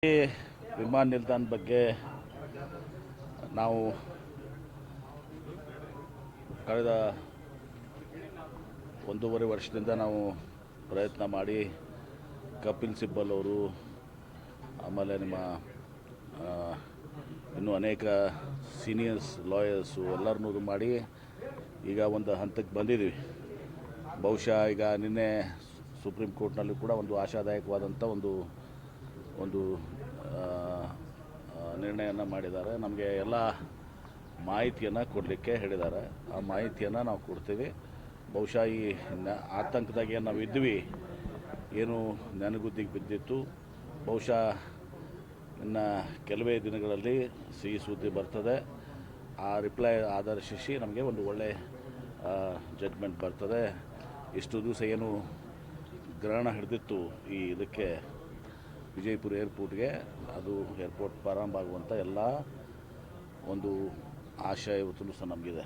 ಈ ವಿಮಾನ ನಿಲ್ದಾಣ ಬಗ್ಗೆ ನಾವು ಕಳೆದ 1.5 ವರ್ಷದಿಂದ ನಾವು ಪ್ರಯತ್ನ ಮಾಡಿ ಕಪಿಲ್ ಸಿಬ್ಬಲ್ ಅವರು ಆಮೇಲೆ ನಿಮ್ಮ ಇನ್ನೂ ಅನೇಕ ಸೀನಿಯರ್ಸ್ ಲಾಯರ್ಸು ಎಲ್ಲರನ್ನೂ ಮಾಡಿ ಈಗ ಒಂದು ಹಂತಕ್ಕೆ ಬಂದಿದ್ದೀವಿ. ಬಹುಶಃ ಈಗ ನಿನ್ನೆ ಸುಪ್ರೀಂ ಕೋರ್ಟ್ನಲ್ಲಿ ಕೂಡ ಒಂದು ಆಶಾದಾಯಕವಾದಂಥ ಒಂದು ನಿರ್ಣಯವನ್ನು ಮಾಡಿದ್ದಾರೆ. ನಮಗೆ ಎಲ್ಲ ಮಾಹಿತಿಯನ್ನು ಕೊಡಲಿಕ್ಕೆ ಹೇಳಿದ್ದಾರೆ. ಆ ಮಾಹಿತಿಯನ್ನು ನಾವು ಕೊಡ್ತೀವಿ. ಬಹುಶಃ ಈ ಆತಂಕದಾಗ ಏನು ನಾವು ಇದ್ವಿ, ಏನು ನೆನಗುದ್ದಿಗೆ ಬಿದ್ದಿತ್ತು, ಬಹುಶಃ ಇನ್ನು ಕೆಲವೇ ದಿನಗಳಲ್ಲಿ ಸಿಹಿ ಸುದ್ದಿ ಬರ್ತದೆ. ಆ ರಿಪ್ಲೈ ಆಧರಿಸಿ ನಮಗೆ ಒಂದು ಒಳ್ಳೆಯ ಜಡ್ಜ್ಮೆಂಟ್ ಬರ್ತದೆ. ಇಷ್ಟು ದಿವಸ ಏನು ಗ್ರಹಣ ಹಿಡಿದಿತ್ತು ಈ ಇದಕ್ಕೆ ವಿಜಯಪುರ ಏರ್ಪೋರ್ಟ್ಗೆ, ಅದು ಏರ್ಪೋರ್ಟ್ ಪ್ರಾರಂಭ ಆಗುವಂಥ ಎಲ್ಲ ಒಂದು ಆಶಯ ಇವತ್ತು ಸಹ ನಮಗಿದೆ.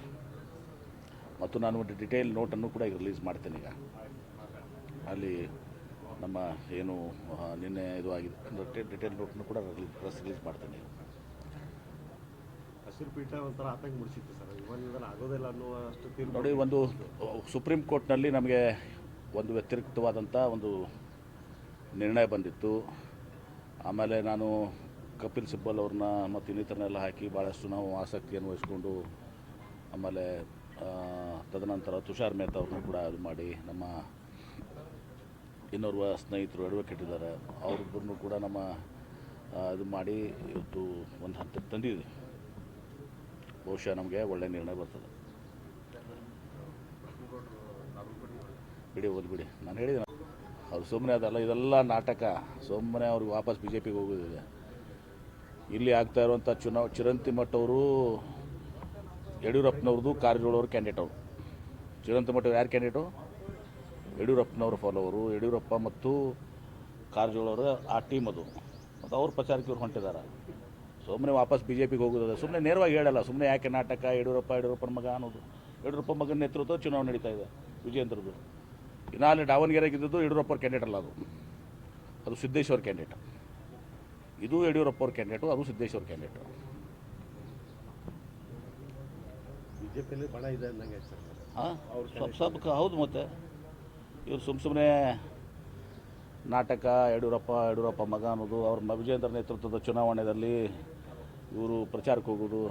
ಮತ್ತು ನಾನು ಒಂದು ಡಿಟೇಲ್ ನೋಟನ್ನು ಕೂಡ ಈಗ ರಿಲೀಸ್ ಮಾಡ್ತೇನೆ. ಈಗ ಅಲ್ಲಿ ನಮ್ಮ ಏನು ನಿನ್ನೆ ಇದು ಆಗಿದೆ ಡಿಟೇಲ್ ನೋಟನ್ನು ಕೂಡ ರಿಲೀಸ್ ಮಾಡ್ತೇನೆ. ಹಸಿರು ಪೀಠ ಒಂಥರ ಆತಂಕ ಮೂಡಿಸಿತ್ತು ಸರ್, ಇವಾಗ ಆಗೋದಿಲ್ಲ ಅನ್ನುವಷ್ಟು ನೋಡಿ. ಒಂದು ಸುಪ್ರೀಂ ಕೋರ್ಟ್ನಲ್ಲಿ ನಮಗೆ ಒಂದು ವ್ಯತಿರಿಕ್ತವಾದಂಥ ಒಂದು ನಿರ್ಣಯ ಬಂದಿತ್ತು. ಆಮೇಲೆ ನಾನು ಕಪಿಲ್ ಸಿಬ್ಬಲ್ ಅವ್ರನ್ನ ಮತ್ತು ಇನ್ನಿತರನ್ನೆಲ್ಲ ಹಾಕಿ ಭಾಳಷ್ಟು ನಾವು ಆಸಕ್ತಿಯನ್ನು ವಹಿಸ್ಕೊಂಡು, ಆಮೇಲೆ ತದನಂತರ ತುಷಾರ್ ಮೆಹ್ತಾ ಅವ್ರನ್ನೂ ಕೂಡ ಇದು ಮಾಡಿ, ನಮ್ಮ ಇನ್ನೋರ್ವ ಸ್ನೇಹಿತರು ಅಡ್ವೊಕೇಟ್ ಇದ್ದಾರೆ, ಅವ್ರಿಬ್ಬರನ್ನೂ ಕೂಡ ನಮ್ಮ ಇದು ಮಾಡಿ ಇವತ್ತು ಒಂದು ಹಂತಕ್ಕೆ ತಂದಿದ್ವಿ. ಬಹುಶಃ ನಮಗೆ ಒಳ್ಳೆಯ ನಿರ್ಣಯ ಬರ್ತದೆ. ಬಿಡಿ ನಾನು ಹೇಳಿದೆ, ಅದು ಸುಮ್ಮನೆ ಅದಲ್ಲ, ಇದೆಲ್ಲ ನಾಟಕ. ಸುಮ್ಮನೆ ಅವ್ರಿಗೆ ವಾಪಸ್ BJPಗೆ ಹೋಗೋದಿದೆ. ಇಲ್ಲಿ ಆಗ್ತಾ ಇರುವಂಥ ಚಿರಂತಿಮಠ ಅವರು ಯಡಿಯೂರಪ್ಪನವ್ರದ್ದು ಕಾರಜೋಳವ್ರ ಕ್ಯಾಂಡಿಡೇಟ್ ಅವರು. ಚಿರಂತಿಮಠ ಯಾರು ಕ್ಯಾಂಡಿಡೇಟು? ಯಡಿಯೂರಪ್ಪನವ್ರ ಫಾಲೋವರು. ಯಡಿಯೂರಪ್ಪ ಮತ್ತು ಕಾರಜೋಳವ್ರ ಆ ಟೀಮ್ ಅದು. ಮತ್ತು ಅವ್ರ ಪ್ರಚಾರಕ್ಕೆ ಇವ್ರು ಹೊಂಟಿದ್ದಾರೆ. ಸುಮ್ಮನೆ ವಾಪಸ್ BJPಗೆ ಹೋಗೋದಿದೆ. ಸುಮ್ಮನೆ ನೇರವಾಗಿ ಹೇಳಲ್ಲ. ಸುಮ್ಮನೆ ಯಾಕೆ ನಾಟಕ? ಯಡಿಯೂರಪ್ಪನ ಮಗ ಅನ್ನೋದು. ಯಡಿಯೂರಪ್ಪ ಮಗನ ನೇತೃತ್ವ ಚುನಾವಣೆ ನಡೀತಾ ಇದೆ ವಿಜಯೇಂದ್ರದ್ದು. ಇನ್ನು ಅಲ್ಲಿ ದಾವಣಗೆರೆಗೆ ಇದ್ದದ್ದು ಯಡಿಯೂರಪ್ಪ ಅವ್ರ ಕ್ಯಾಂಡಿಡೇಟ್ ಅಲ್ಲ, ಅದು ಸಿದ್ದೇಶ್ವರ ಕ್ಯಾಂಡಿಡೇಟ್. ಇದು ಯಡಿಯೂರಪ್ಪ ಅವ್ರ ಕ್ಯಾಂಡಿಡೇಟು, ಅದು ಸಿದ್ದೇಶ್ವರ ಕ್ಯಾಂಡಿಡೇಟು. ಬಿಜೆಪಿಯಲ್ಲಿ ಬಣ ಇದೆ ಅಂದಂಗೆ ಸರ್. ಸ್ವಲ್ಪ ಹೌದು. ಮತ್ತು ಇವ್ರು ಸುಮ್ಮನೆ ನಾಟಕ, ಯಡಿಯೂರಪ್ಪ ಮಗ ಅನ್ನೋದು, ಅವ್ರ ವಿಜಯೇಂದ್ರ ನೇತೃತ್ವದ ಚುನಾವಣೆಯಲ್ಲಿ ಇವರು ಪ್ರಚಾರಕ್ಕೆ ಹೋಗೋದು.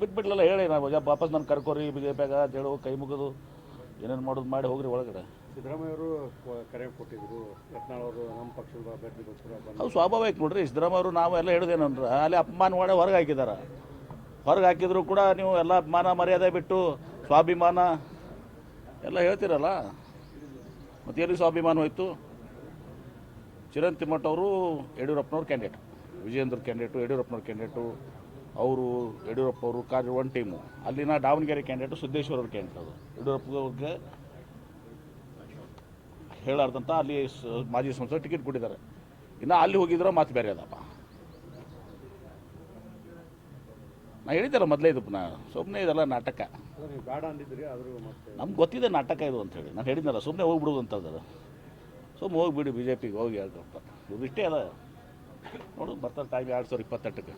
ಬಿಟ್ಬಿಡ್ಲಲ್ಲ, ಹೇಳಿ ನಾವು ವಾಪಸ್ ನಾನು ಕರ್ಕೋರಿ BJPಯಾಗ ಅಂತ ಹೇಳೋ, ಕೈ ಮುಗಿದು ಏನೇನು ಮಾಡೋದು ಮಾಡಿ ಹೋಗ್ರಿ ಒಳಗಡೆ. ಸಿದ್ದರಾಮಯ್ಯ ಅವರು ಕರೆ ಕೊಟ್ಟಿದ್ರು, ಯತ್ನಾಳ್ ಅವರು ನಮ್ಮ ಪಕ್ಷದ ಅಭ್ಯರ್ಥಿಗೋಸ್ಕರ. ಅದು ಸ್ವಾಭಾವಿಕ ನೋಡ್ರಿ. ಸಿದ್ದರಾಮಯ್ಯ ಅವರು ನಾವು ಎಲ್ಲ ಹೇಳಿದೇನಂದ್ರೆ ಅಲ್ಲಿ ಅಪಮಾನ ಮಾಡಿ ಹೊರಗೆ ಹಾಕಿದ್ದಾರೆ. ಹೊರಗೆ ಹಾಕಿದ್ರು ಕೂಡ ನೀವು ಎಲ್ಲ ಅಪಮಾನ ಮರ್ಯಾದೆ ಬಿಟ್ಟು ಸ್ವಾಭಿಮಾನ ಎಲ್ಲ ಹೇಳ್ತೀರಲ್ಲ. ಮತ್ತು ಎಲ್ಲಿ ಸ್ವಾಭಿಮಾನ ಹೋಯ್ತು? ಚಿರಂತಿಮಠ ಅವರು ಯಡಿಯೂರಪ್ಪನವ್ರ ಕ್ಯಾಂಡಿಡೇಟ್, ವಿಜಯೇಂದ್ರ ಕ್ಯಾಂಡಿಡೇಟು, ಯಡಿಯೂರಪ್ಪನವ್ರ ಕ್ಯಾಂಡಿಡೇಟು. ಅವರು ಯಡಿಯೂರಪ್ಪ ಅವರು ಕಾರ್ಯ ಒಂದು ಟೀಮು. ಅಲ್ಲಿನ ದಾವಣಗೆರೆ ಕ್ಯಾಂಡಿಡೇಟು ಸಿದ್ದೇಶ್ವರ ಅವ್ರ ಕ್ಯಾಂಡಿಡೇಟ್. ಅದು ಯಡಿಯೂರಪ್ಪಗೆ ಹೇಳಾರ್ದಂಥ ಅಲ್ಲಿ ಮಾಜಿ ಸಂಸದ ಟಿಕೆಟ್ ಕೊಟ್ಟಿದ್ದಾರೆ. ಇನ್ನು ಅಲ್ಲಿ ಹೋಗಿದ್ರೆ ಮಾತು ಬೇರೆ ಅದಪ್ಪ. ನಾ ಹೇಳಿದ್ದಲ್ಲ ಮೊದಲೇ ಇದು. ಸುಮ್ಮನೆ ಇದೆಲ್ಲ ನಾಟಕ. ಬೇಡ ಅಂದಿದ್ರಿ, ಆದರೂ ನಮ್ಗೆ ಗೊತ್ತಿದೆ ನಾಟಕ ಇದು ಅಂತೇಳಿ. ನಾನು ಹೇಳಿದ್ನಲ್ಲ, ಸುಮ್ಮನೆ ಹೋಗ್ಬಿಡೋದು ಅಂತಂದ್ರೆ. ಸುಮ್ಮನೆ ಹೋಗಿಬಿಡಿ BJPಗೆ ಹೋಗಿ ಹೇಳ್ಕೊಡ್ತಾರೆ. ಇದು ಇಷ್ಟೇ ಅಲ್ಲ. ನೋಡು ಬರ್ತಾರೆ ಟೈಮ್ 2028ಕ್ಕೆ.